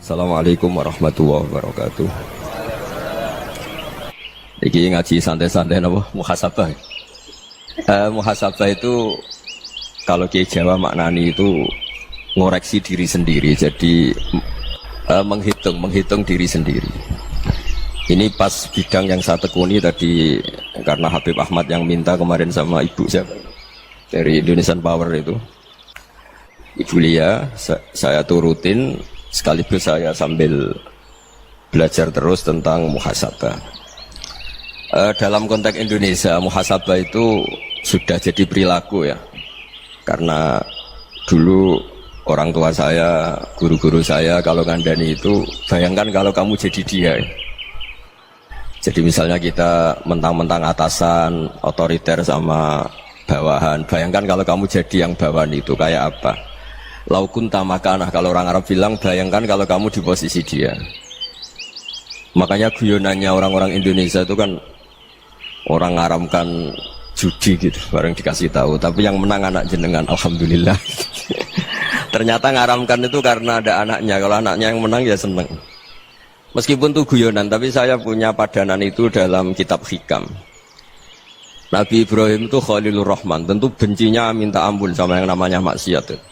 Assalamualaikum warahmatullahi wabarakatuh. Iki ngaji santai-santai napa muhasabah. Muhasabah itu kalau Kiai Jawa maknani itu ngoreksi diri sendiri. Jadi menghitung diri sendiri. Ini pas bidang yang saya tekuni tadi karena Habib Ahmad yang minta kemarin sama ibu siapa dari Indonesian Power itu. Ibu Lia, saya turutin sekaligus saya sambil belajar terus tentang muhasabah. Dalam konteks Indonesia, muhasabah itu sudah jadi perilaku ya. Karena dulu orang tua saya, guru-guru saya kalau ngandani itu, bayangkan kalau kamu jadi dia. Jadi misalnya kita mentang-mentang atasan, otoriter sama bawahan. Bayangkan kalau kamu jadi yang bawahan itu kayak apa? Laukun tamakanah, kalau orang Arab bilang, bayangkan kalau kamu di posisi dia. Makanya guyonannya orang-orang Indonesia itu kan orang ngaramkan judi gitu, bareng dikasih tahu. Tapi yang menang anak jenengan, alhamdulillah. Ternyata ngaramkan itu karena ada anaknya. Kalau anaknya yang menang ya seneng. Meskipun itu guyonan, tapi saya punya padanan itu dalam kitab Hikam. Nabi Ibrahim itu Khalilur Rahman, tentu bencinya minta ampun sama yang namanya maksiat.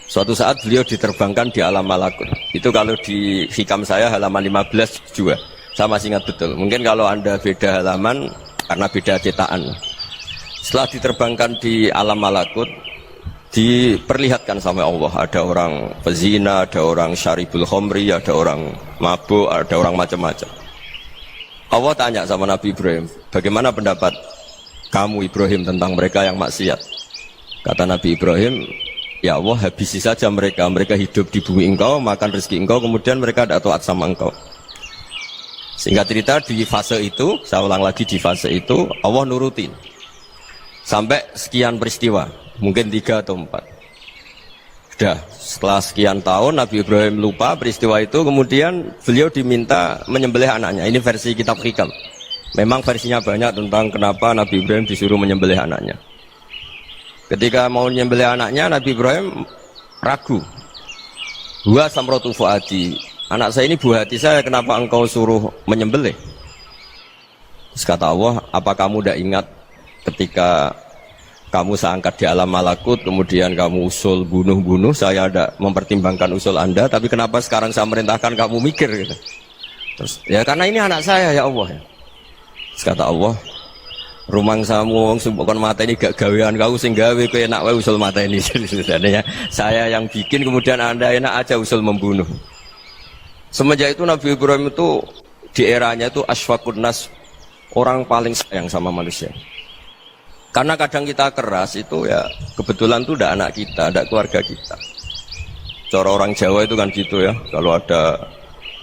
Suatu saat beliau diterbangkan di alam malakut. Itu kalau di Hikam saya halaman 15 juga. Saya masih ingat betul. Mungkin kalau Anda beda halaman karena beda cetakan. Setelah diterbangkan di alam malakut, diperlihatkan sama Allah. Ada orang pezina, ada orang syaribul khomri, ada orang mabuk, ada orang macam-macam. Allah tanya sama Nabi Ibrahim, bagaimana pendapat kamu Ibrahim tentang mereka yang maksiat? Kata Nabi Ibrahim, ya Allah, habisi saja mereka. Mereka hidup di bumi engkau, makan rezeki engkau, kemudian mereka tidak taat sama engkau. Singkat cerita di fase itu, saya ulang lagi di fase itu, Allah nurutin. Sampai sekian peristiwa, mungkin 3 atau 4. Sudah, setelah sekian tahun Nabi Ibrahim lupa peristiwa itu, kemudian beliau diminta menyembelih anaknya. Ini versi kitab Hikam. Memang versinya banyak tentang kenapa Nabi Ibrahim disuruh menyembelih anaknya. Ketika mau menyembelih anaknya, Nabi Ibrahim ragu. Huwa samratu fuadi, anak saya ini buah hati saya, kenapa engkau suruh menyembelih? Terus kata Allah, apa kamu tidak ingat ketika kamu saya angkat di alam malakut, kemudian kamu usul bunuh-bunuh, saya tidak mempertimbangkan usul Anda, tapi kenapa sekarang saya merintahkan kamu mikir gitu? Terus, ya karena ini anak saya ya Allah. Terus kata Allah, rumang samu wong sumpukon mata ini gak gawean kau sing gawe kowe enak wae usul mata ini. Sebenarnya saya yang bikin, kemudian Anda enak aja usul membunuh. Semenjak itu Nabi Ibrahim itu di eranya itu asfaqun nas, orang paling sayang sama manusia. Karena kadang kita keras itu ya kebetulan itu udah anak kita, ada keluarga kita. Cara orang Jawa itu kan gitu ya, kalau ada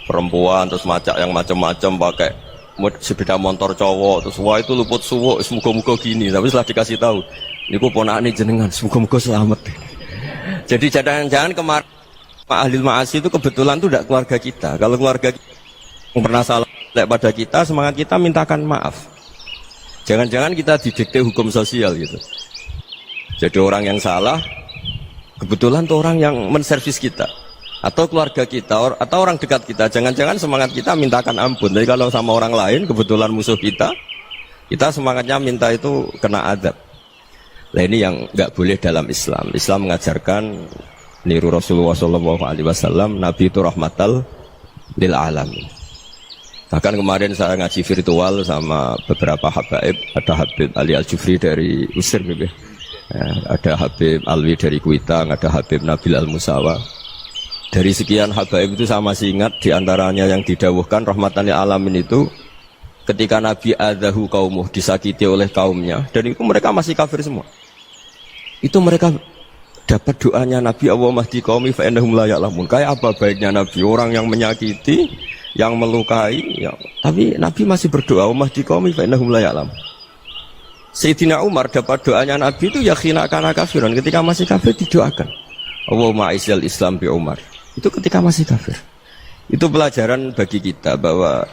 perempuan terus macak yang macam-macam pakai sepeda motor cowok terus wah itu luput suwuk, semoga-moga gini. Tapi setelah dikasih tahu, niku ponakane jenengan, semoga-moga selamat. Jadi jangan-jangan kemarin ahli ma'asi itu kebetulan itu tidak keluarga kita. Kalau keluarga kita yang pernah salah pada kita, semangat kita mintakan maaf. Jangan-jangan kita didikte hukum sosial gitu. Jadi orang yang salah kebetulan itu orang yang menservis kita, atau keluarga kita, atau orang dekat kita. Jangan-jangan semangat kita mintakan ampun. Jadi kalau sama orang lain kebetulan musuh kita semangatnya minta itu kena adab. Nah ini yang nggak boleh dalam Islam. Islam mengajarkan niru Rasulullah SAW, Nabi itu rahmatal lil alamin. Bahkan kemarin saya ngaji virtual sama beberapa habaib. Ada Habib Ali Al-Jufri dari Mesir gitu. Ya, ada Habib Alwi dari Kuitang, ada Habib Nabil Al-Musawa. Dari sekian habaib itu saya masih ingat diantaranya yang didawuhkan rahmatan lil alamin itu ketika Nabi adahu kaumuh, disakiti oleh kaumnya, dan itu mereka masih kafir semua. Itu mereka dapat doanya Nabi, Allahumma hdi qaumi fa innahum la ya'lamun. Kayak apa baiknya Nabi, orang yang menyakiti, yang melukai ya, tapi Nabi masih berdoa, Allahumma hdi qaumi fa innahum la ya'lamun. Sayyidina Umar dapat doanya Nabi itu ya khina kana kafiran, ketika masih kafir didoakan, Allahumma a'izzal Islam bi Umar. Itu ketika masih kafir. Itu pelajaran bagi kita bahwa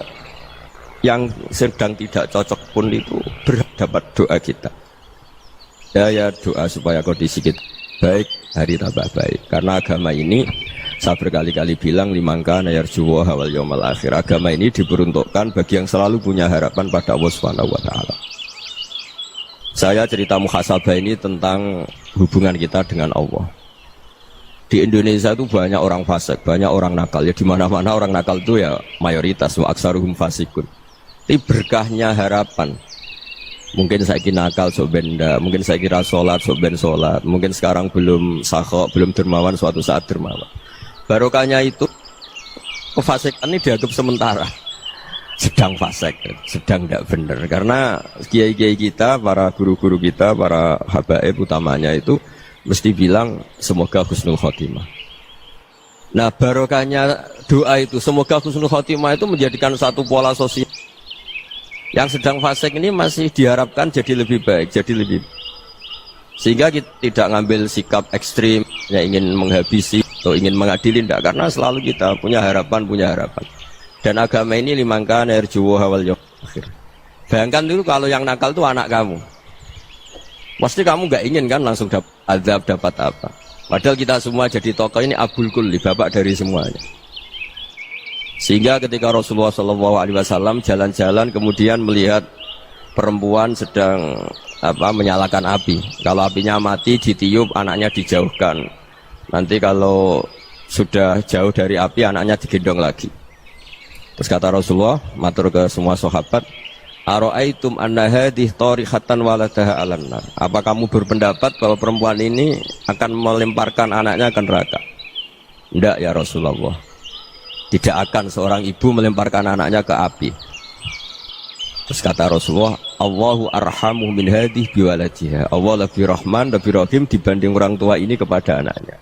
yang sedang tidak cocok pun itu berdapat doa kita. Ya doa supaya kondisi kita baik, hari tambah baik. Karena agama ini Saya berkali-kali bilang limangka nayarjuwa wal yaumal akhir. Agama ini diperuntukkan bagi yang selalu punya harapan pada Allah Subhanahu wa taala. Saya cerita muhasabah ini tentang hubungan kita dengan Allah. Di Indonesia itu banyak orang fasik, banyak orang nakal. Ya di mana-mana orang nakal itu ya mayoritas, wa aksaruhum fasikun. Tapi berkahnya harapan. Mungkin saya kira nakal sok benda, mungkin saya kira sholat sok ben sholat, mungkin sekarang belum sakhok, belum dermawan, suatu saat dermawan. Barokahnya itu kefasikan ini dianggap sementara. Sedang fasik, sedang tidak benar. Karena kiai-kiai kita, para guru-guru kita, para habaib utamanya itu mesti bilang semoga husnul khotimah. Nah barokahnya doa itu semoga husnul khotimah itu menjadikan satu pola sosial. Yang sedang fasik ini masih diharapkan jadi lebih baik, jadi lebih, sehingga kita tidak ngambil sikap ekstrim yang ingin menghabisi atau ingin mengadili, tidak, karena selalu kita punya harapan. Dan agama ini limangka nerjuwa wal yaumal akhir. Bayangkan dulu kalau yang nakal itu anak kamu, pasti kamu nggak ingin kan langsung dapat azab, dapat apa. Padahal kita semua jadi tokoh ini abul kulli, bapak dari semuanya. Sehingga ketika Rasulullah SAW jalan-jalan kemudian melihat perempuan sedang menyalakan api. Kalau apinya mati ditiup, anaknya dijauhkan. Nanti kalau sudah jauh dari api, anaknya digendong lagi. Terus kata Rasulullah, matur ke semua sahabat, Aro'aitum anna hadih tarihatan waladaha alan nar. Apa kamu berpendapat bahwa perempuan ini akan melemparkan anaknya ke neraka? Tidak ya Rasulullah. Tidak akan seorang ibu melemparkan anaknya ke api. Terus kata Rasulullah, Allahu arhamu min hadih biwaladiha. Allah lebih rahman, lebih rahim dibanding orang tua ini kepada anaknya.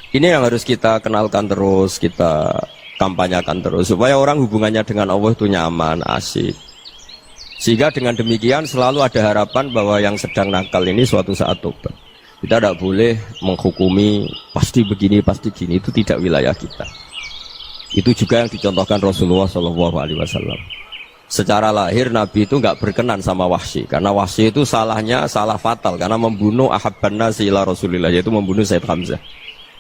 Ini yang harus kita kenalkan terus, kita kampanyakan terus, supaya orang hubungannya dengan Allah itu nyaman, asik. Sehingga dengan demikian selalu ada harapan bahwa yang sedang nakal ini suatu saat tobat. Kita tidak boleh menghukumi pasti begini, pasti gini, itu tidak wilayah kita. Itu juga yang dicontohkan Rasulullah SAW. Secara lahir Nabi itu nggak berkenan sama Wahsy, karena Wahsy itu salahnya salah fatal, karena membunuh ahabban nasi ila Rasulillah, yaitu membunuh Sayyid Hamzah.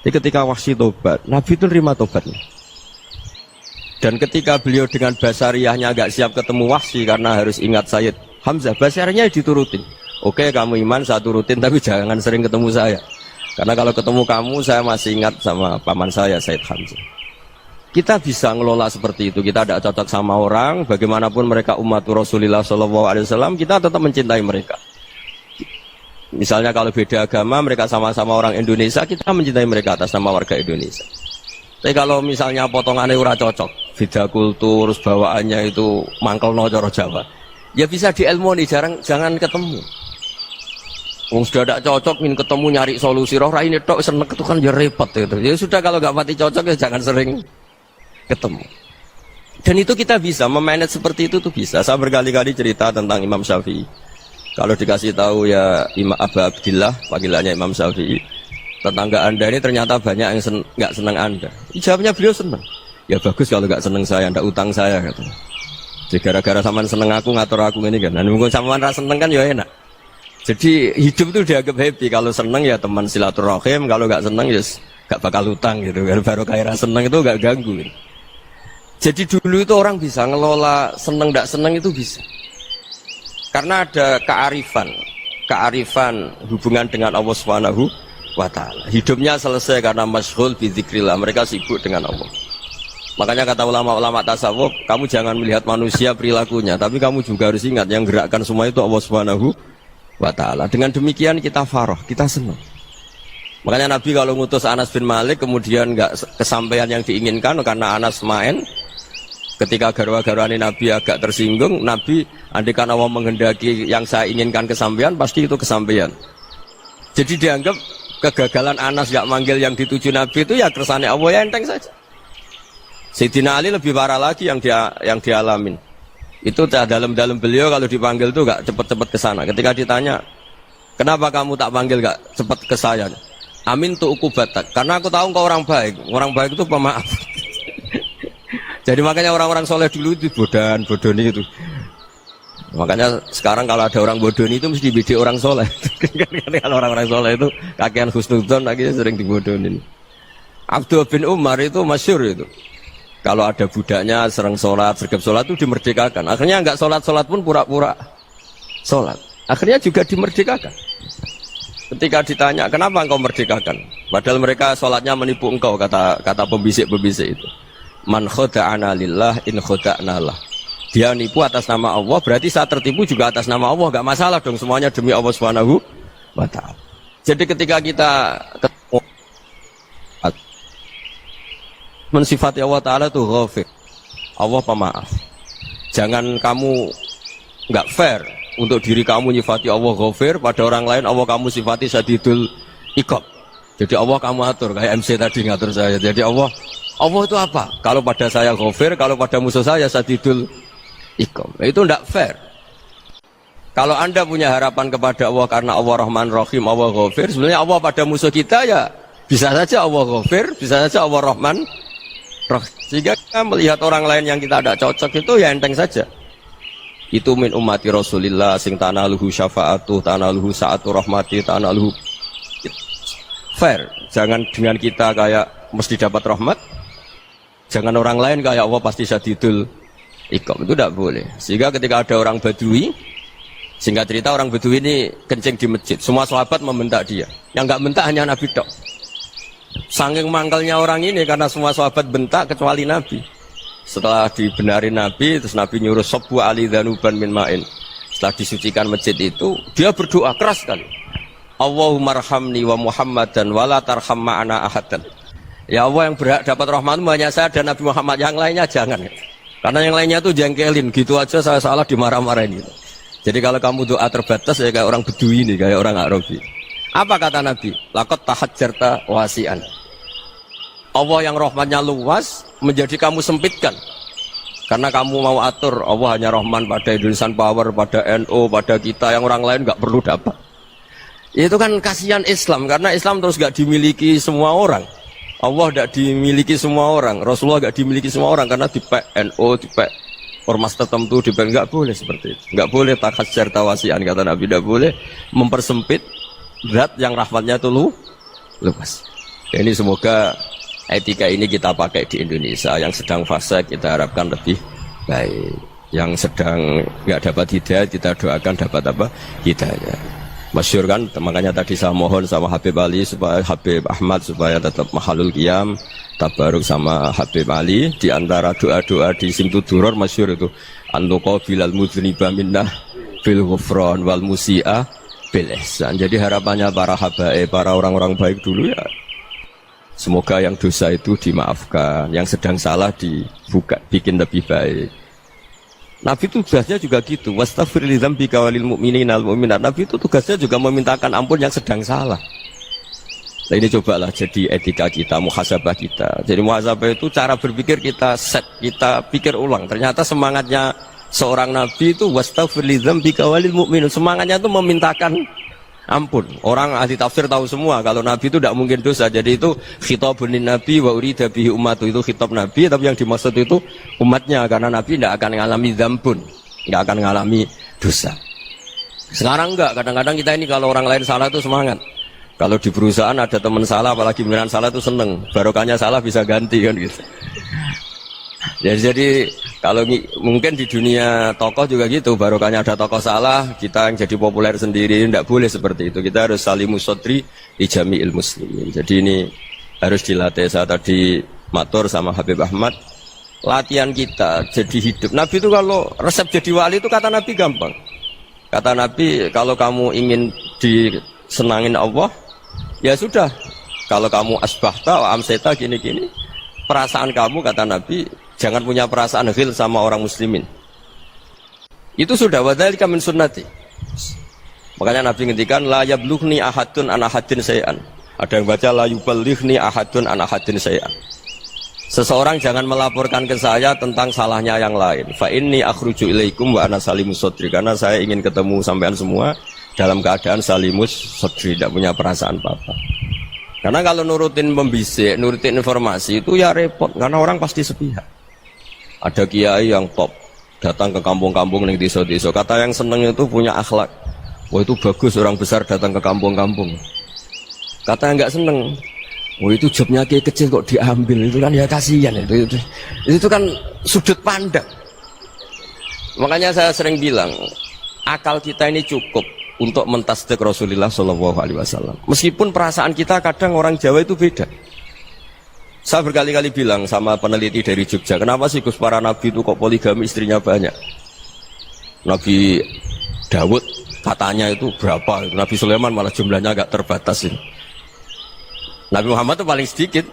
Jadi ketika Wahsy tobat, Nabi itu terima tobatnya. Dan ketika beliau dengan basariyahnya agak siap ketemu Wahsy karena harus ingat Sayyid Hamzah, basariyahnya diturutin. Oke, kamu iman, saya turutin, tapi jangan sering ketemu saya. Karena kalau ketemu kamu, saya masih ingat sama paman saya, Sayyid Hamzah. Kita bisa ngelola seperti itu. Kita tidak cocok sama orang, bagaimanapun mereka umat Rasulullah SAW, kita tetap mencintai mereka. Misalnya kalau beda agama, mereka sama-sama orang Indonesia, kita mencintai mereka atas nama warga Indonesia. Tapi kalau misalnya potongannya ora cocok, beda kultur, bawaannya itu mangkelno cara Jawa, ya bisa diilmoni, jangan ketemu. Wong sudah tidak cocok, ingin ketemu nyari solusi, roh ini tok seneng itu kan ya repot itu. Ya sudah, kalau nggak pati cocok ya jangan sering ketemu. Dan itu kita bisa memanage seperti itu tuh bisa. Saya berkali-kali cerita tentang Imam Syafi'i. Kalau dikasih tahu ya Imam Abu Abdillah, panggilannya Imam Syafi'i, tetangga anda ini ternyata banyak yang nggak senang anda. Jawabnya beliau senang. Ya bagus kalau nggak senang saya, ndak utang saya katanya. Jadi gara-gara saman seneng aku ngatur aku ini kan. Dan mungkin saman rasa seneng kan ya enak. Jadi hidup itu dianggap happy. Kalau seneng ya teman silaturahim, kalau nggak seneng ya nggak bakal utang gitu. Baru kaya seneng itu nggak ganggu. Gitu. Jadi dulu itu orang bisa ngelola seneng tidak seneng itu bisa, karena ada kearifan hubungan dengan Allah Subhanahu wa Ta'ala. Hidupnya selesai karena masyghul bi dzikrillah, mereka sibuk dengan Allah. Makanya kata ulama-ulama tasawuf, kamu jangan melihat manusia perilakunya, tapi kamu juga harus ingat yang gerakkan semua itu Allah Subhanahu wa Ta'ala. Dengan demikian kita farah, kita senang. Makanya Nabi kalau ngutus Anas bin Malik kemudian nggak kesampaian yang diinginkan karena Anas main. Ketika garwa-garwani Nabi agak tersinggung, Nabi andaikan Allah menghendaki yang saya inginkan kesampaian, pasti itu kesampaian. Jadi dianggap kegagalan Anas gak manggil yang dituju Nabi itu ya kersane Allah, ya enteng saja. Sayyidina Ali lebih parah lagi yang dialamin. Itu dalam beliau kalau dipanggil itu gak cepet-cepet ke sana. Ketika ditanya, kenapa kamu tak panggil gak cepet ke saya? Amin tu ukubatak, karena aku tahu engkau orang baik. Orang baik itu pemaaf. Jadi makanya orang-orang soleh dulu itu bodoni itu. Makanya sekarang kalau ada orang bodoni itu mesti beda orang soleh. Kalau orang-orang soleh itu kakean husnudzon lagi sering dibodonin. Abdullah bin Umar itu masyhur itu. Kalau ada budaknya sering sholat, sergap sholat itu dimerdekakan. Akhirnya enggak sholat pun pura-pura sholat. Akhirnya juga dimerdekakan. Ketika ditanya, kenapa engkau merdekakan? Padahal mereka sholatnya menipu engkau, kata pembisik-pembisik itu. Man khoda'ana lillah in khoda'na lah. Dia nipu atas nama Allah, berarti saat tertipu juga atas nama Allah. Enggak masalah dong, semuanya demi Allah Subhanahu wa ta'ala. Jadi ketika kita mensifati Allah Ta'ala itu ghafir, Allah pemaaf. Jangan kamu nggak fair untuk diri kamu nyifati Allah ghafir, pada orang lain Allah kamu sifati syadidul iqab. Jadi Allah kamu atur, kayak MC tadi ngatur saya. Jadi Allah itu apa? Kalau pada saya ghafir, kalau pada musuh saya syadidul iqab. Itu nggak fair. Kalau Anda punya harapan kepada Allah karena Allah Rahman Rahim, Allah ghafir, sebenarnya Allah pada musuh kita ya bisa saja Allah ghafir, bisa saja Allah Rahman. Sehingga kita melihat orang lain yang kita tidak cocok itu ya enteng saja. Itu min ummati Rasulillah sing tanaluhu syafa'atuh, tanaluhu sa'atu rahmati, tanaluhu fair. Jangan dengan kita kayak mesti dapat rahmat. Jangan orang lain kayak Allah pasti syadidul iqab. Itu tidak boleh. Sehingga ketika ada orang Badui, singkat cerita orang Badui ini kencing di masjid, semua sahabat membentak dia. Yang enggak bentak hanya Nabi tok. Saking mangkalnya orang ini karena semua sahabat bentak kecuali Nabi. Setelah dibenarin Nabi, terus Nabi nyuruh sabbu ali dhanuban min ma'in. Setelah disucikan masjid itu, dia berdoa keras sekali. Allahumma arhamni wa Muhammadan wa la tarham ma'ana ahadan. Ya Allah, yang berhak dapat rahmatmu hanya saya dan Nabi Muhammad, yang lainnya jangan. Karena yang lainnya tuh jengkelin, gitu aja saya salah dimarah-marahin gitu. Jadi kalau kamu doa terbatas ya kayak orang Bedui ini, kayak orang Arabi. Apa kata Nabi? Laqad tahajjarta wasi'an. Allah yang rahmatnya luas menjadi kamu sempitkan. Karena kamu mau atur Allah hanya Rahman pada Indonesian Power, pada NU, pada kita, yang orang lain nggak perlu dapat. Itu kan kasihan Islam, karena Islam terus nggak dimiliki semua orang. Allah nggak dimiliki semua orang, Rasulullah nggak dimiliki semua orang, karena dipek NU, dipek ormas tertentu, dipek nggak boleh seperti itu. Nggak boleh tahajjarta wasi'an, kata Nabi, nggak boleh mempersempit zat yang rahmatnya itu luas. Ini semoga etika ini kita pakai di Indonesia. Yang sedang fase kita harapkan lebih baik. Yang sedang nggak dapat hidayah kita doakan dapat apa? Hidayah. Masyhur kan, makanya tadi saya mohon sama Habib Ali supaya Habib Ahmad supaya tetap mahalul qiyam, tabaruk sama Habib Ali. Di antara doa-doa di Simtuduror masyhur itu antuqa bilal mudhniba minnah bil ghufran wal musi'ah bil ihsan. Jadi harapannya para habaib, para orang-orang baik dulu ya, semoga yang dosa itu dimaafkan, yang sedang salah dibuka, bikin lebih baik. Nabi itu tugasnya juga gitu. Wastaghfir li dzambika walil mu'minina wal mu'minat. Nabi itu tugasnya juga memintakan ampun yang sedang salah. Nah, ini cobalah jadi etika kita, muhasabah kita. Jadi muhasabah itu cara berpikir kita set, kita pikir ulang. Ternyata semangatnya seorang nabi itu wastaghfir li dzambika walil mu'minun. Semangatnya itu memintakan ampun. Orang ahli tafsir tahu semua kalau Nabi itu tidak mungkin dosa. Jadi itu khitabun lin Nabi wa urida bihi ummatu, itu khitab Nabi, tapi yang dimaksud itu umatnya, karena Nabi tidak akan mengalami dzambun, tidak akan mengalami dosa. Sekarang enggak, kadang-kadang kita ini kalau orang lain salah itu semangat. Kalau di perusahaan ada teman salah, apalagi pimpinan salah itu seneng, barokahnya salah bisa ganti kan gitu. Jadi kalau mungkin di dunia tokoh juga gitu, barokahnya ada tokoh salah, kita yang jadi populer sendiri, tidak boleh seperti itu. Kita harus salimus sodri ijami'il muslimin. Jadi ini harus dilatih. Saya tadi matur sama Habib Ahmad, latihan kita jadi hidup. Nabi itu kalau resep jadi wali itu kata Nabi gampang. Kata Nabi, kalau kamu ingin disenangin Allah, ya sudah. Kalau kamu asbahta wa amseta gini-gini, perasaan kamu, kata Nabi, jangan punya perasaan ghil sama orang muslimin. Itu sudah wadzalika min sunnati. Makanya Nabi ngendikan la yablughni ahadun an ahadin syai'an. Ada yang baca la yuballighni ahadun an ahadin syai'an. Seseorang jangan melaporkan ke saya tentang salahnya yang lain. Fa inni akhruju ilaikum wa ana salimus sodri. Karena saya ingin ketemu sampean semua dalam keadaan salimus sodri, tidak punya perasaan apa-apa. Karena kalau nurutin pembisik, nurutin informasi itu ya repot, karena orang pasti sepihak. Ada kiai yang top, datang ke kampung-kampung ning desa-desa. Kata yang seneng itu punya akhlak. Wah itu bagus orang besar datang ke kampung-kampung. Kata yang nggak seneng, Oh itu jobnya kayak kecil kok diambil, itu kan ya kasihan itu kan sudut pandang. Makanya saya sering bilang akal kita ini cukup untuk mentasdik Rasulullah Shallallahu Alaihi Wasallam. Meskipun perasaan kita kadang orang Jawa itu beda. Saya berkali-kali bilang sama peneliti dari Jogja, kenapa sih Gus para nabi itu kok poligami istrinya banyak? Nabi Dawud katanya itu berapa? Nabi Sulaiman malah jumlahnya agak terbatas ini. Nabi Muhammad itu paling sedikit.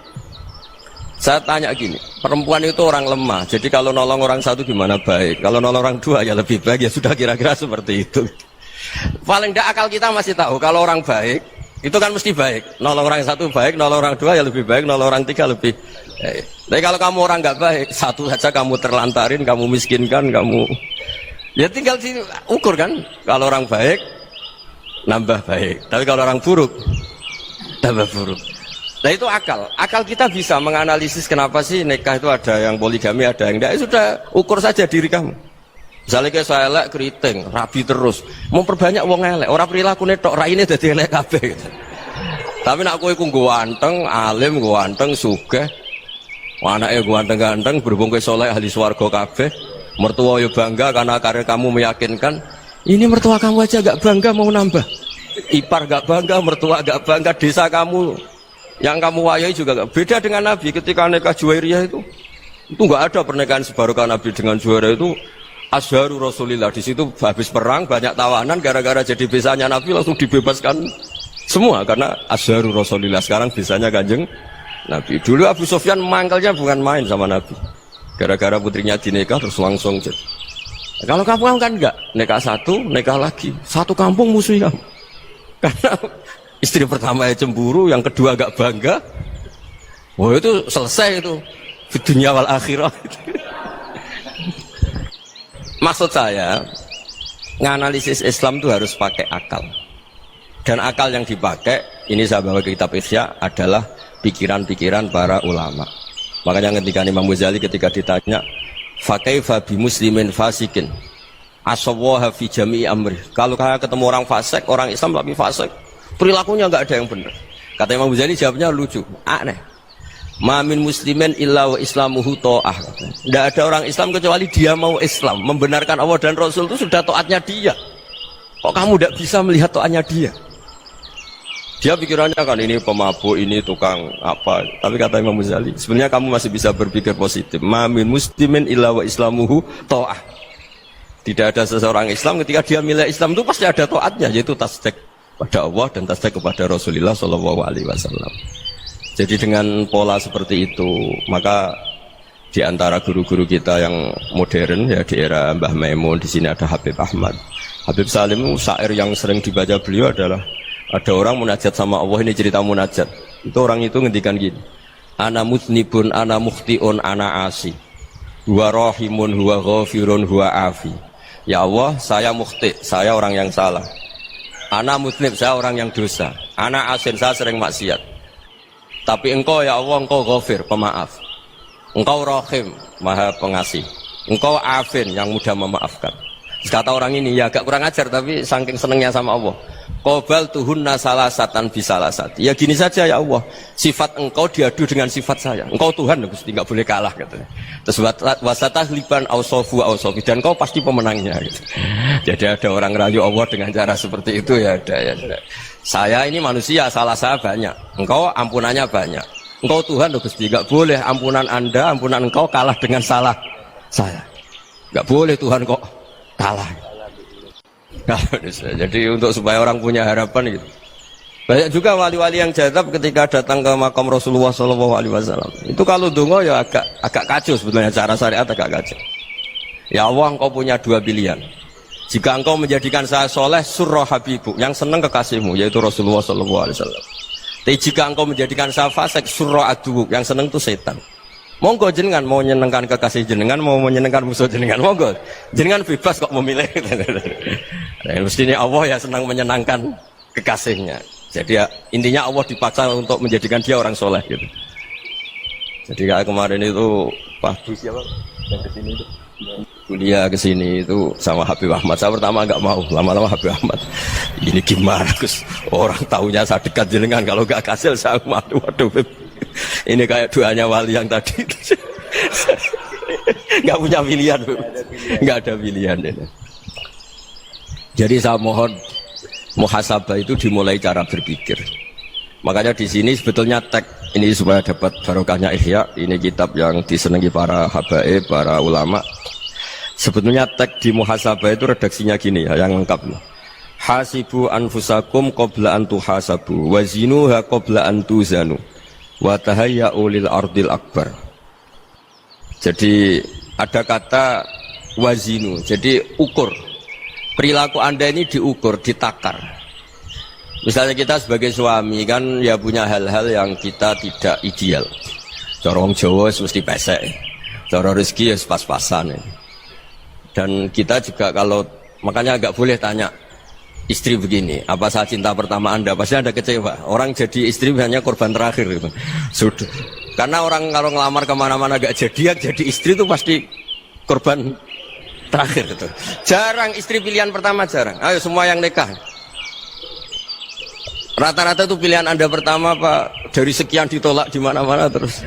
Saya tanya gini, perempuan itu orang lemah, jadi kalau nolong orang satu gimana baik, kalau nolong orang dua ya lebih baik, ya sudah kira-kira seperti itu. Paling tidak akal kita masih tahu kalau orang baik itu kan mesti baik, nolong orang satu baik, nolong orang dua ya lebih baik, nolong orang tiga lebih baik. Tapi kalau kamu orang nggak baik, satu saja kamu terlantarin, kamu miskinkan, kamu ya tinggal diukur kan. Kalau orang baik nambah baik, tapi kalau orang buruk tambah buruk. Nah itu akal kita bisa menganalisis kenapa sih nikah itu ada yang poligami, ada yang enggak. Sudah ukur saja diri kamu. Misalnya kayak saya elek keriting, rabi terus, mau perbanyak wong elek, orang perilaku netok raine dadi elek kabeh. Tapi nak kowe iku ganteng, alim, ganteng, sugih, anake ganteng-ganteng, berhubung kowe saleh ahli swarga kabeh, mertua yo bangga karena karir kamu meyakinkan. Ini mertua kamu aja gak bangga mau nambah. Ipar gak bangga, mertua gak bangga, desa kamu yang kamu wayai juga gak beda dengan Nabi ketika nikah Juwairiyah itu nggak ada pernikahan sebarokah Nabi dengan Juwairiyah itu asharu Rasulillah. Di situ habis perang banyak tawanan gara-gara jadi besanya Nabi langsung dibebaskan semua karena asharu Rasulillah. Sekarang besanya Kanjeng Nabi. Dulu Abu Sufyan mangkalnya bukan main sama Nabi gara-gara putrinya dinikah terus langsung jadi. Kalau kamu kan enggak, nikah satu, nikah lagi, satu kampung musuh kamu karena istri pertama ya cemburu, yang kedua agak bangga. Wah itu selesai itu di dunia wal akhirah. Maksud saya nganalisis Islam itu harus pakai akal. Dan akal yang dipakai ini saya bawa ke kitab Ihya adalah pikiran-pikiran para ulama. Makanya ketika Imam Ghazali ketika ditanya fakaifa bi muslimin fasikin asawaha fi jami'i amri. Kalau kayak ketemu orang fasik, orang Islam tapi fasik, perilakunya nggak ada yang benar. Kata Imam Ghazali jawabnya lucu, aneh. Mamin muslimin illa wa islamuhu ta'ah. Tidak ada orang Islam kecuali dia mau Islam, membenarkan Allah dan Rasul itu sudah taatnya dia. Kok kamu tidak bisa melihat taatnya dia? Dia pikirannya kan ini pemabuk, ini tukang apa. Tapi kata Imam Ghazali, sebenarnya kamu masih bisa berpikir positif. Mamin muslimin illa wa islamuhu ta'ah. Tidak ada seseorang Islam ketika dia milih Islam itu pasti ada taatnya, yaitu tasdik pada Allah dan tasdik kepada Rasulullah Shallallahu Alaihi Wasallam. Jadi dengan pola seperti itu, maka di antara guru-guru kita yang modern ya di era Mbah Maimun, di sini ada Habib Ahmad, Habib Salim. Syair yang sering dibaca beliau adalah ada orang munajat sama Allah. Ini cerita munajat. Itu orang itu ngendikan gini, ana mutnibun, ana mukhtiun, ana asi, huwa rahimun, huwa ghafirun, huwa afi. Ya Allah, saya mukhti, saya orang yang salah. Ana mutnib, saya orang yang dosa. Ana asin, saya sering maksiat. Tapi engkau ya Allah, engkau ghafir, pemaaf. Engkau rahim, maha pengasih. Engkau afin, yang mudah memaafkan. Kata orang ini, ya agak kurang ajar, tapi saking senengnya sama Allah. Qobal tuhunna salasatan bisalasat. Ya gini saja ya Allah, sifat engkau diadu dengan sifat saya. Engkau Tuhan, Gusti, nggak boleh kalah katanya. Terus wasatahliban ausofu ausofi, dan engkau pasti pemenangnya gitu. Jadi ada orang rayu Allah dengan cara seperti itu ya ada ya. Saya ini manusia, salah saya banyak. Engkau ampunannya banyak. Engkau Tuhan, Gusti, nggak boleh ampunan Anda, ampunan engkau kalah dengan salah saya. Nggak boleh Tuhan kok kalah. Jadi untuk supaya orang punya harapan gitu. Banyak juga wali-wali yang jadab ketika datang ke makam Rasulullah SAW. Itu kalau dongo ya agak kacau sebetulnya, cara syariat agak kacau. Ya Allah, engkau punya dua pilihan. Jika engkau menjadikan saya soleh, surah habibu, yang senang kekasihmu, yaitu Rasulullah SAW. Tapi jika engkau menjadikan saya fasik, surah aduh, yang senang itu setan. Monggo jenengan mau menyenangkan kekasih jenengan, mau menyenangkan musuh jenengan, monggo jenengan bebas kok memilih. Nah, mestinya Allah ya senang menyenangkan kekasihnya. Jadi ya, intinya Allah dipaksa untuk menjadikan dia orang soleh gitu. Jadi kayak kemarin itu Pak Bu siapa yang kesini itu kuliah kesini itu sama Habib Ahmad. Saya pertama nggak mau, lama-lama Habib Ahmad ini gimana Gus, orang tahunya saya dekat jenengan, kalau nggak kasil saya malu. Waduh Ini kayak doanya wali yang tadi. Nggak punya pilihan, nggak ada pilihan. Jadi saya mohon muhasabah itu dimulai cara berpikir. Makanya di sini sebetulnya teks ini supaya dapat barokahnya Ihya. Ini kitab yang disenangi para habaib, para ulama. Sebetulnya teks di muhasabah itu redaksinya gini ya, yang lengkap. Hasibu anfusakum qabla an tuhasabu wa zinuha qabla an tuzanu wa tahayya'u lil ardil akbar. Jadi ada kata wazinu, jadi ukur. Perilaku Anda ini diukur, ditakar. Misalnya kita sebagai suami kan ya punya hal-hal yang kita tidak ideal. Cara wong Jawa mesti pesek. Cara rezeki ya pas-pasan. Dan kita juga kalau makanya agak boleh tanya istri begini, apa saat cinta pertama Anda? Pasti Anda kecewa. Orang jadi istri hanya korban terakhir gitu. Sudah. Karena orang kalau ngelamar kemana-mana gak jadi istri itu pasti korban terakhir gitu. Jarang istri pilihan pertama, jarang. Ayo semua yang nikah. Rata-rata itu pilihan Anda pertama Pak, dari sekian ditolak di mana-mana terus.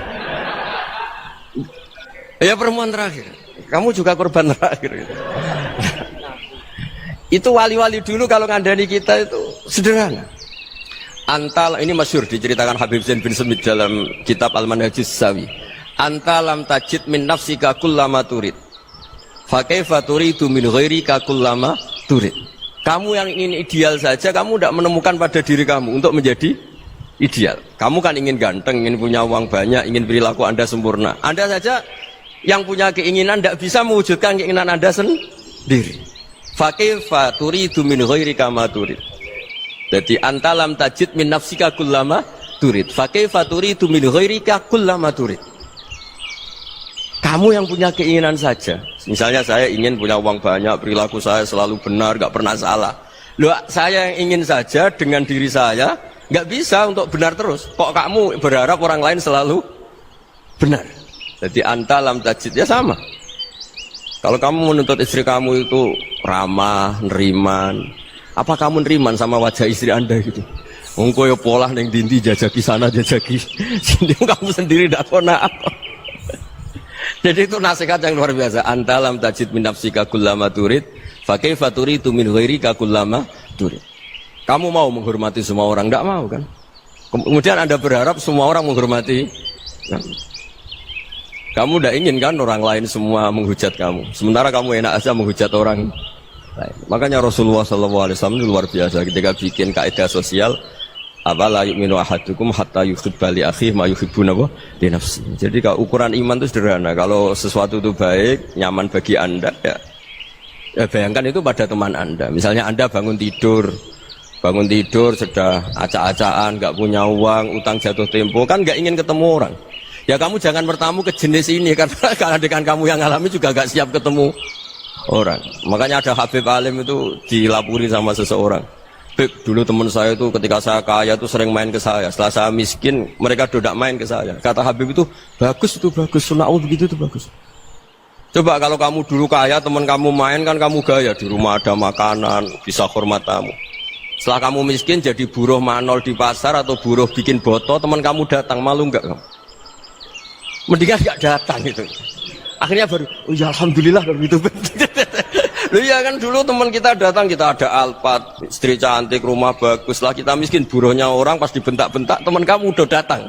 Ya perempuan terakhir. Kamu juga korban terakhir gitu. Itu wali-wali dulu kalau ngandani kita itu sederhana. Antal ini masyhur diceritakan Habib Zain bin Semit dalam kitab Al-Manhajus Sawi. Antalam tajid min nafsika kullama turid. Fa kaifa turidu min ghairika kullama turid. Kamu yang ingin ideal saja kamu tidak menemukan pada diri kamu untuk menjadi ideal. Kamu kan ingin ganteng, ingin punya uang banyak, ingin perilaku Anda sempurna. Anda saja yang punya keinginan tidak bisa mewujudkan keinginan Anda sendiri. Fa kaifa turidu min ghairika ma turid. Jadi antalam tajid min nafsika kullama turid. Fa kaifa turidu min ghairika kullama turid. Kamu yang punya keinginan saja. Misalnya saya ingin punya uang banyak, perilaku saya selalu benar, gak pernah salah. Loh, saya yang ingin saja dengan diri saya gak bisa untuk benar terus. Kok kamu berharap orang lain selalu benar? Jadi antalam tajid ya sama. Kalau kamu menuntut istri kamu itu ramah, neriman, apa kamu neriman sama wajah istri Anda gitu? Engko yo pola ning dindi jajaki sana jajaki sini kamu sendiri ndak kona apa. Jadi itu nasihat yang luar biasa. Antalam tajid min nafsika kullama turid, fa kaifa turidu min ghairika kullama turid. Kamu mau menghormati semua orang, ndak mau kan? Kemudian Anda berharap semua orang menghormati kamu tidak ingin kan orang lain semua menghujat kamu. Sementara kamu enak aja menghujat orang lain. Makanya Rasulullah SAW itu luar biasa ketika bikin kaidah sosial. Apa la yu'minu ahadukum hatta yuhibba li akhihi ma yuhibbu li nafsi. Jadi kalau ukuran iman itu sederhana. Kalau sesuatu itu baik, nyaman bagi Anda ya bayangkan itu pada teman Anda. Misalnya Anda bangun tidur sudah acak-acakan, nggak punya uang, utang jatuh tempo, kan nggak ingin ketemu orang. Ya kamu jangan bertamu ke jenis ini karena dengan kamu yang alami juga gak siap ketemu orang. Makanya ada Habib Alim itu dilapuri sama seseorang. Beb, dulu teman saya itu ketika saya kaya itu sering main ke saya. Setelah saya miskin mereka tidak main ke saya. Kata Habib itu bagus, sunau begitu itu bagus. Coba kalau kamu dulu kaya teman kamu main kan kamu gaya di rumah ada makanan bisa hormat tamu. Setelah kamu miskin jadi buruh manol di pasar atau buruh bikin boto teman kamu datang malu enggak kamu? Mendingan gak datang itu. Akhirnya baru, oh ya alhamdulillah kalau gitu. Loh ya kan dulu teman kita datang, kita ada Alphard, istri cantik, rumah bagus. Lah kita miskin, buruhnya orang pas dibentak-bentak, teman kamu udah datang.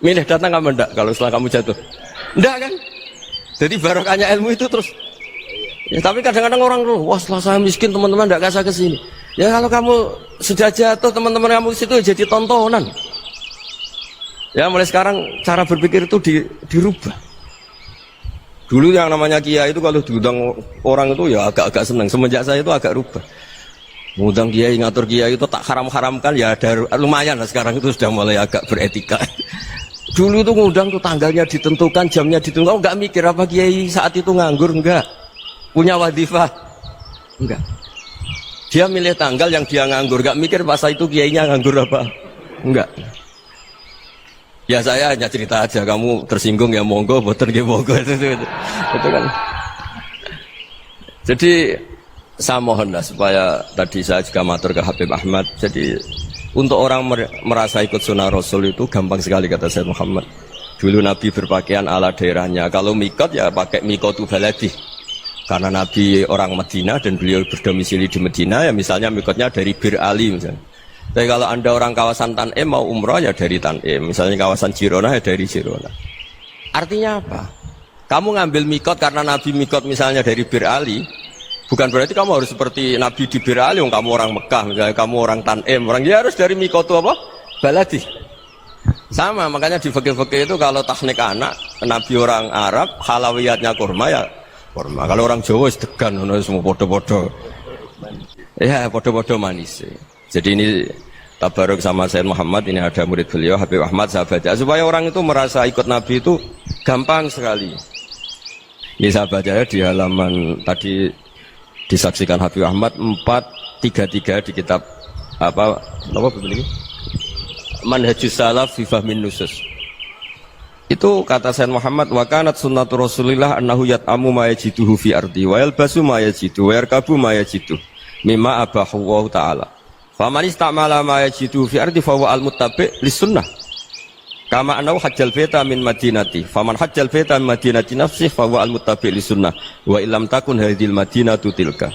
Milih datang kamu enggak kalau setelah kamu jatuh? Enggak kan? Jadi barokahnya ilmu itu terus. Ya, tapi kadang-kadang orang tuh, wah setelah saya miskin teman-teman enggak kasih ke sini. Ya kalau kamu sudah jatuh, teman-teman kamu di situ jadi tontonan. Ya mulai sekarang cara berpikir itu dirubah. Dulu yang namanya kiai itu kalau diundang orang itu ya agak-agak senang. Semenjak saya itu agak rubah. Mengundang kiai, ngatur kiai itu tak haram-haramkan ya ada lumayan lah sekarang itu sudah mulai agak beretika. Dulu itu ngundang tuh tanggalnya ditentukan, jamnya ditentukan. Enggak mikir apa kiai saat itu nganggur, enggak. Punya wadifah, enggak. Dia milih tanggal yang dia nganggur, enggak mikir masa itu kiainya nganggur apa, enggak. Ya saya hanya cerita aja, kamu tersinggung ya monggo, boten ya monggo itu kan. Jadi saya mohon lah supaya tadi saya juga matur ke Habib Ahmad. Jadi Untuk orang merasa ikut sunnah Rasul itu gampang sekali kata Sayyid Muhammad. Dulu Nabi berpakaian ala daerahnya. Kalau mikot ya pakai mikotu baladi. Karena Nabi orang Madinah dan beliau berdomisili di Madinah, ya misalnya mikotnya dari Bir Ali misalnya. Tapi kalau Anda orang kawasan Tanim mau umrah ya dari Tanim. Misalnya kawasan Jirona ya dari Jirona. Artinya apa? Kamu ngambil mikot karena Nabi mikot misalnya dari Bir Ali, bukan berarti kamu harus seperti Nabi di Bir Ali, kamu orang Mekah, misalnya kamu orang Tanim, orang dia harus dari mikot itu apa? Baladi. Sama, makanya di fikih-fikih itu kalau teknik anak, Nabi orang Arab, halawiyatnya kurma ya kurma. Kalau orang Jawa sedegan, semua podo-podo. Ya, podo-podo manis. Jadi ini tabaruk sama Sayyid Muhammad, ini ada murid beliau, Habib Ahmad, sahabat. Supaya orang itu merasa ikut Nabi itu gampang sekali. Ini sahabat saya di halaman tadi disaksikan Habib Ahmad 433 di kitab apa begini? Manhajus Salaf fi Fahmin Nusus. Itu kata Sayyid Muhammad, wa kanat sunnatu Rasulillah annahu yat'amu ma yajiduhu fi ardi wa yalbasu ma yajidu wa yarkabu ma yajidu mimma abahu Allah ta'ala. Faman istamala ma yajidu fi ardi fa huwa al-muttabi' lis-sunnah. Kama annahu hajjal baita min madinati. Faman hajjal baita min madinati nafsihi fa huwa al-muttabi' lis-sunnah. Wa illam takun hadhil madinatu tilka.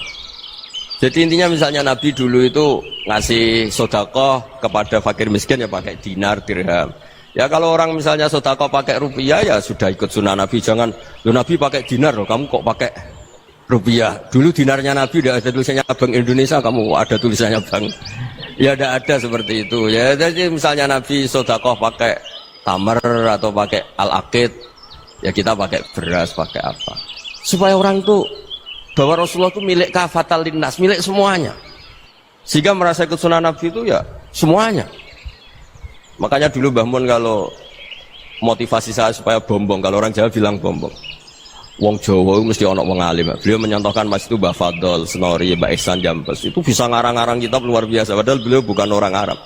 Jadi intinya misalnya Nabi dulu itu ngasih sedekah kepada fakir miskin ya pakai dinar, dirham. Ya kalau orang misalnya sedekah pakai rupiah ya sudah ikut sunnah Nabi. Jangan, lo Nabi pakai dinar loh, kamu kok pakai rupiah. Dulu dinarnya Nabi udah ada tulisannya Bank Indonesia, kamu ada tulisannya Bank. Ya tidak ada seperti itu. Ya jadi misalnya Nabi sedekah pakai tamar atau pakai al-aqid, ya kita pakai beras, pakai apa. Supaya orang itu bahwa Rasulullah itu milik kafatal linnas, milik semuanya. Sehingga merasa ikut sunnah Nabi itu ya semuanya. Makanya dulu Mbah Mun kalau motivasi saya supaya bombong, kalau orang Jawa bilang bombong. Wong Jawa mesti ono wong alim. Beliau menyontohkan Mas itu Mbah Fadol, Senori, Mbah Ihsan Jambes. Itu bisa ngarang-ngarang kitab luar biasa. Padahal beliau bukan orang Arab.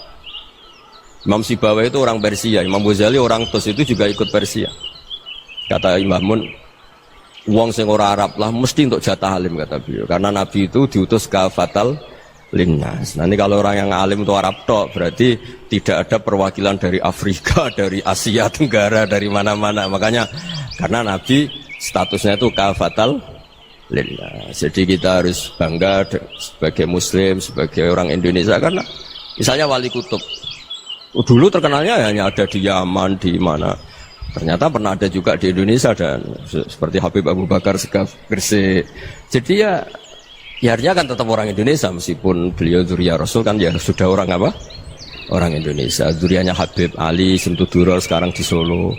Imam Sibawa itu orang Persia, Imam Ghazali orang Tus itu juga ikut Persia. Kata Imam Mun, wong sing ora Arab lah mesti untuk jatah alim kata beliau. Karena Nabi itu diutus kafatal linnas. Nanti kalau orang yang alim itu Arab tok, berarti tidak ada perwakilan dari Afrika, dari Asia Tenggara, dari mana-mana. Makanya karena Nabi statusnya itu kafatal linnas. Jadi kita harus bangga sebagai Muslim, sebagai orang Indonesia karena misalnya Wali Kutub dulu terkenalnya hanya ada di Yaman, di mana. Ternyata pernah ada juga di Indonesia dan seperti Habib Abu Bakar Segaf Gresik. Jadi ya artinya kan tetap orang Indonesia meskipun beliau dzurriyyah Rasul kan ya sudah orang apa? Orang Indonesia. Dzurriyyahnya Habib Ali Simtuduror sekarang di Solo.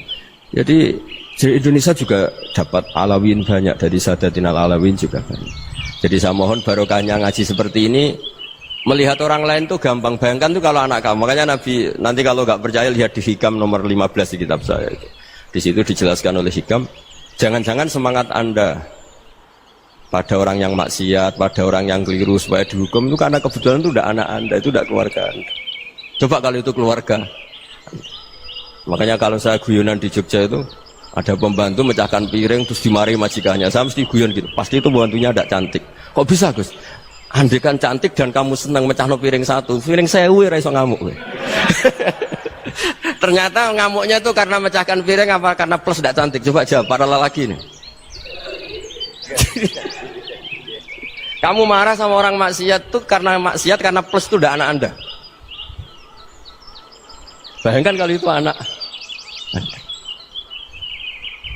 Jadi Indonesia juga dapat alawin banyak dari Sadatinal Alawin juga banyak. Jadi saya mohon barokahnya ngaji seperti ini. Melihat orang lain tuh gampang, bayangkan tuh kalau anak kamu. Makanya Nabi nanti kalau nggak percaya lihat di Hikam nomor 15 di kitab saya itu. Di situ dijelaskan oleh Hikam, jangan-jangan semangat Anda pada orang yang maksiat, pada orang yang keliru supaya dihukum itu karena kebetulan itu udah anak Anda, itu udah keluarga Anda. Coba kalau itu keluarga. Makanya kalau saya guyonan di Jogja itu ada pembantu mecahkan piring terus dimarahi majikannya, saya mesti guyon gitu. Pasti itu pembantunya tidak cantik. Kok bisa Gus? Andai kan cantik dan kamu senang mecahno piring satu, piring 1000 ora iso ngamuk kowe. Ternyata ngamuknya itu karena mecahkan piring apa karena plus tidak cantik? Coba jawab para lelaki ini. Kamu marah sama orang maksiat tuh karena maksiat karena plus itu udah anak Anda. Bayangkan kalau itu anak Anda.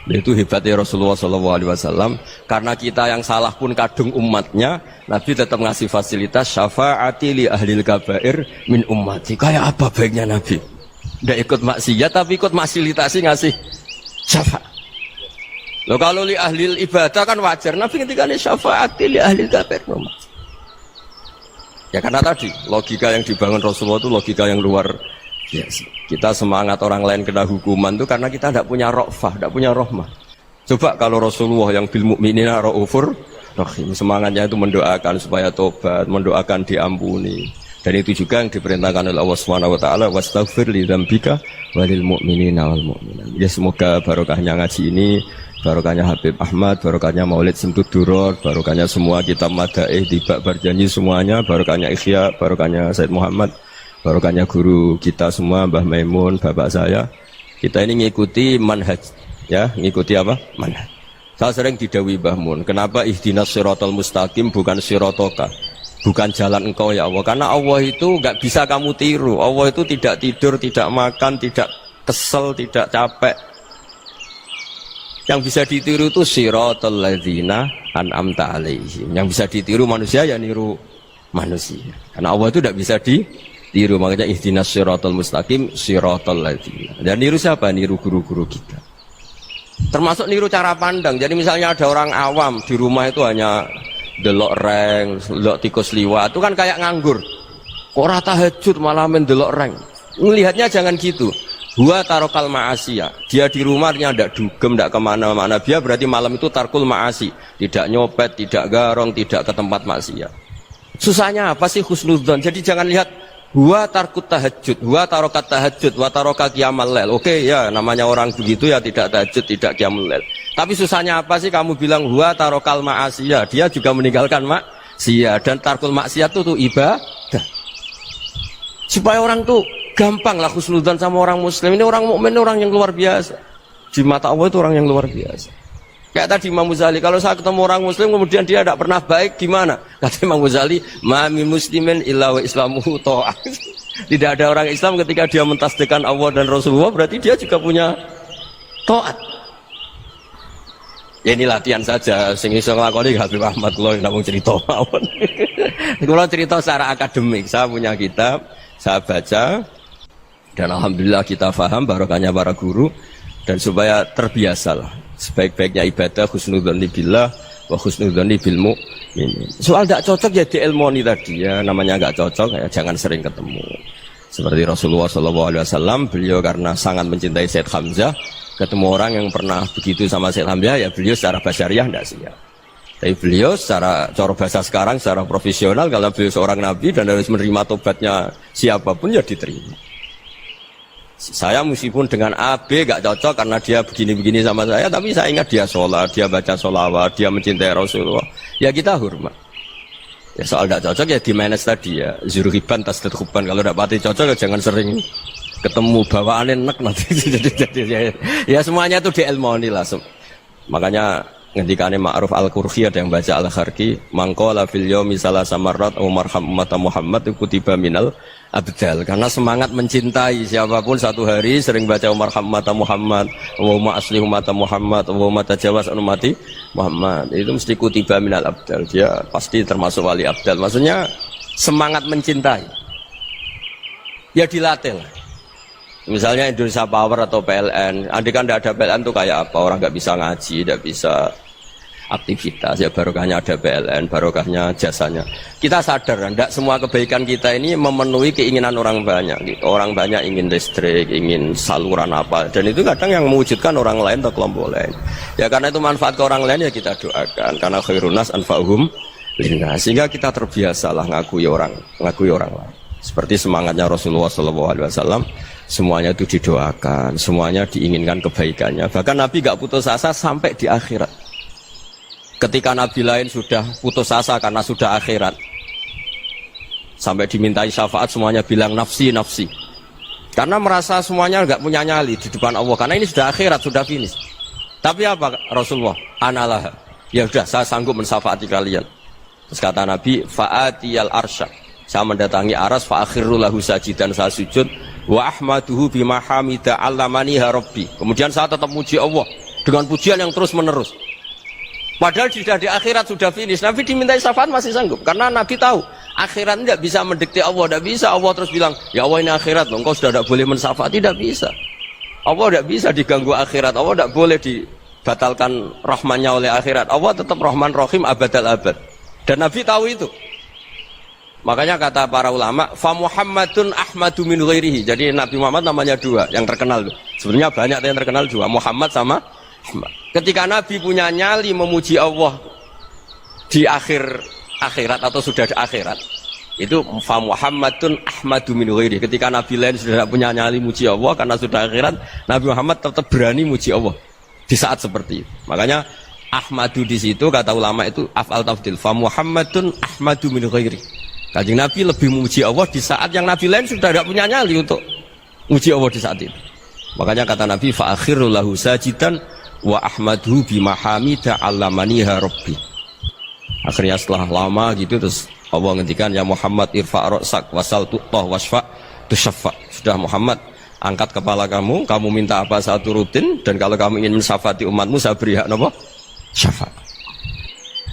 Itu hebatnya Rasulullah SAW. Karena kita yang salah pun kadung umatnya, Nabi tetap ngasih fasilitas syafaati li ahlil kabair min ummati. Kayak apa baiknya Nabi? Tidak ikut maksiat tapi ikut fasilitasi ngasih syafaat. Loh kalau li ahlil ibadah kan wajar. Nabi ketika ini syafaati li ahlil kabair min ummati. Ya karena tadi logika yang dibangun Rasulullah itu logika yang luar biasa. Kita semangat orang lain kena hukuman itu karena kita tidak punya ra'fah, tidak punya rahmah. Coba kalau Rasulullah yang bil mu'minina ra'ufur rahim, semangatnya itu mendoakan supaya tobat, mendoakan diampuni. Dan itu juga yang diperintahkan oleh Allah Subhanahu wa taala, wastaghfir li dzambika walil mu'minina wal mu'minat. Ya semoga barokahnya ngaji ini, barokahnya Habib Ahmad, barokahnya Maulid Simtuduror, barokahnya semua kitab Madaih, Tibak Barjanji semuanya, barokahnya Ikhya, barokahnya Said Muhammad. barokahnya guru kita semua, Mbah Maimun, bapak saya, kita ini ngikuti manhaj, ya, ngikuti apa? Manhaj. Saya sering didhawuhi Mbah Mun, kenapa ihdinas siratal mustaqim bukan siratoka, bukan jalan engkau ya Allah, karena Allah itu nggak bisa kamu tiru. Allah itu tidak tidur, tidak makan, tidak kesel, tidak capek. Yang bisa ditiru itu siratal ladzina an'amta alaihim. Yang bisa ditiru manusia ya niru manusia. Karena Allah itu tidak bisa ditiru. Makanya ihdinas siratal mustaqim siratal ladzina. Dan niru siapa? Niru guru-guru kita. Termasuk niru cara pandang. Jadi misalnya ada orang awam di rumah itu hanya delok reng, delok tikus liwat, itu kan kayak nganggur. Ora tahajud malah mendelok reng. Melihatnya jangan gitu. Huwa tarokal ma'asiyah. Dia di rumahnya tidak dugem, tidak kemana-mana. Dia berarti malam itu tarkul ma'asi. Tidak nyopet, tidak garong, tidak ke tempat maksiat. Susahnya apa sih husnudzon? Jadi jangan lihat huwa tarkut tahajud, huwa tarokat tahajud, wa taroka qiyamal lail. Oke ya, namanya orang begitu ya tidak tahajud, tidak qiyamul lail. Tapi susahnya apa sih kamu bilang huwa tarokal ma'asiyah? Dia juga meninggalkan maksiat. Dan tarkul maksiat itu ibadah. Supaya orang tuh gampang lah husnudzon sama orang muslim. Ini orang mukmin, orang yang luar biasa. Di mata Allah itu orang yang luar biasa. Kayak tadi Imam Ghazali, kalau saya ketemu orang muslim kemudian dia tidak pernah baik, gimana? Kata Imam Ghazali, ma min muslimin illa wa islamuhu ta'ah. Tidak ada orang Islam ketika dia mentasdihkan Allah dan Rasulullah, berarti dia juga punya taat. Ya ini latihan saja, sing iso nglakoni Habib Ahmad kula namung cerita mawon. Kula cerita secara akademik, saya punya kitab, saya baca, dan alhamdulillah kita faham barokahnya para guru, dan supaya terbiasalah sebaik-baiknya ibadah husnudzon billah wa husnudzon bil mu'min. Soal tidak cocok ya diilmoni tadi ya, namanya nggak cocok ya jangan sering ketemu. Seperti Rasulullah SAW, beliau karena sangat mencintai Sayyid Hamzah, ketemu orang yang pernah begitu sama Sayyid Hamzah ya beliau secara basyariah tidak siap. Tapi beliau secara cara bahasa sekarang, secara profesional, kalau beliau seorang nabi dan harus menerima tobatnya siapapun ya diterima. Saya meskipun dengan A, B gak cocok karena dia begini-begini sama saya, tapi saya ingat dia sholat, dia baca sholawat, dia mencintai Rasulullah, ya kita hormat. Ya soal gak cocok ya di manage tadi ya, zuruhiban tasdid huban. Kalau gak pati cocok ya jangan sering ketemu, bawaannya enak nanti. Ya semuanya itu diilmoni lah. Makanya ngendikane Ma'ruf Al-Qurhi ada yang baca Al-Kharki, mangqala fil yaumi salasa marrat marham umat Muhammad kutiba minal abdal. Karena semangat mencintai siapapun satu hari sering baca marham umat Muhammad, wa asli umat Muhammad, wa tajawaz an ummati Muhammad, itu mesti kutiba minal abdal. Dia pasti termasuk wali abdal. Maksudnya semangat mencintai ya dilatih lah. Misalnya Indonesia Power atau PLN, andai kan tidak ada PLN tuh kayak apa? Orang nggak bisa ngaji, tidak bisa aktivitas. Ya barokahnya ada PLN, barokahnya jasanya. Kita sadar, tidak semua kebaikan kita ini memenuhi keinginan orang banyak. Gitu. Orang banyak ingin listrik, ingin saluran apa, dan itu kadang yang mewujudkan orang lain atau kelompok lain. Ya karena itu manfaat ke orang lain ya kita doakan. Karena khairunas anfa'uhum linnas. Sehingga kita terbiasalah ngakui orang lain. Seperti semangatnya Rasulullah SAW, semuanya itu didoakan, semuanya diinginkan kebaikannya. Bahkan Nabi gak putus asa sampai di akhirat. Ketika Nabi lain sudah putus asa karena sudah akhirat, sampai dimintai syafaat semuanya bilang nafsi, nafsi. Karena merasa semuanya gak punya nyali di depan Allah. Karena ini sudah akhirat, sudah finish. Tapi apa Rasulullah? Analah. Ya sudah, saya sanggup mensyafaati kalian. Terus kata Nabi, fa'atiyal arsya. Saya mendatangi aras fa akhiru lahu sajidan, saya sujud wa ahmaduhu bima hamida 'allamani rabbi. Kemudian saya tetap muji Allah dengan pujian yang terus menerus. Padahal sudah di akhirat sudah finish. Nabi dimintai syafaat masih sanggup karena Nabi tahu akhirat tidak bisa mendikte Allah, tidak bisa Allah terus bilang, "Ya Allah ini akhirat loh, engkau sudah tidak boleh mensyafaat." Tidak bisa. Allah tidak bisa diganggu akhirat. Allah tidak boleh dibatalkan rahmannya oleh akhirat. Allah tetap Rahman Rahim abadal abad. Dan Nabi tahu itu. Makanya kata para ulama, fa Muhammadun ahmadu min ghairihi. Jadi Nabi Muhammad namanya dua yang terkenal. Sebenarnya banyak yang terkenal dua, Muhammad sama Ahmad. Ketika Nabi punya nyali memuji Allah di akhirat atau sudah di akhirat, itu fa Muhammadun ahmadu min ghairihi. Ketika Nabi lain sudah tidak punya nyali muji Allah karena sudah akhirat, Nabi Muhammad tetap berani muji Allah di saat seperti itu. Makanya Ahmadu di situ kata ulama itu af'al tafdil, fa Muhammadun ahmadu min ghairihi. Kanjeng Nabi lebih memuji Allah di saat yang Nabi lain sudah tidak punya nyali untuk memuji Allah di saat itu. Makanya kata Nabi fa akhiru lahu sajidan wa ahmadhu bima hamida 'allamaniha rabbi. Akhirnya setelah lama gitu terus Allah ngendikan ya Muhammad irfa' ra'sak wasal tu'tah wasfa' tusyaffa. Sudah Muhammad, angkat kepala kamu, kamu minta apa saya turutin, dan kalau kamu ingin mensyafaati umatmu saya beri hak napa? Syafaat.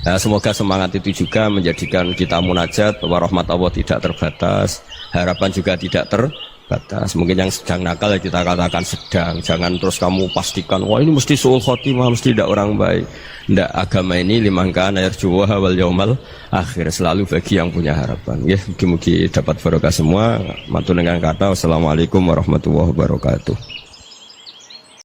Nah, semoga semangat itu juga menjadikan kita munajat bahwa rahmat Allah tidak terbatas, harapan juga tidak terbatas. Mungkin yang sedang nakal ya kita katakan sedang, jangan terus kamu pastikan wah ini mesti suul khotimah, mesti tidak orang baik. Tidak, agama ini liman kana yarjuha wal yaumal akhir, selalu bagi yang punya harapan. Ya, mugi-mugi dapat barokah semua. Matur dengan kata wassalamualaikum warahmatullahi wabarakatuh.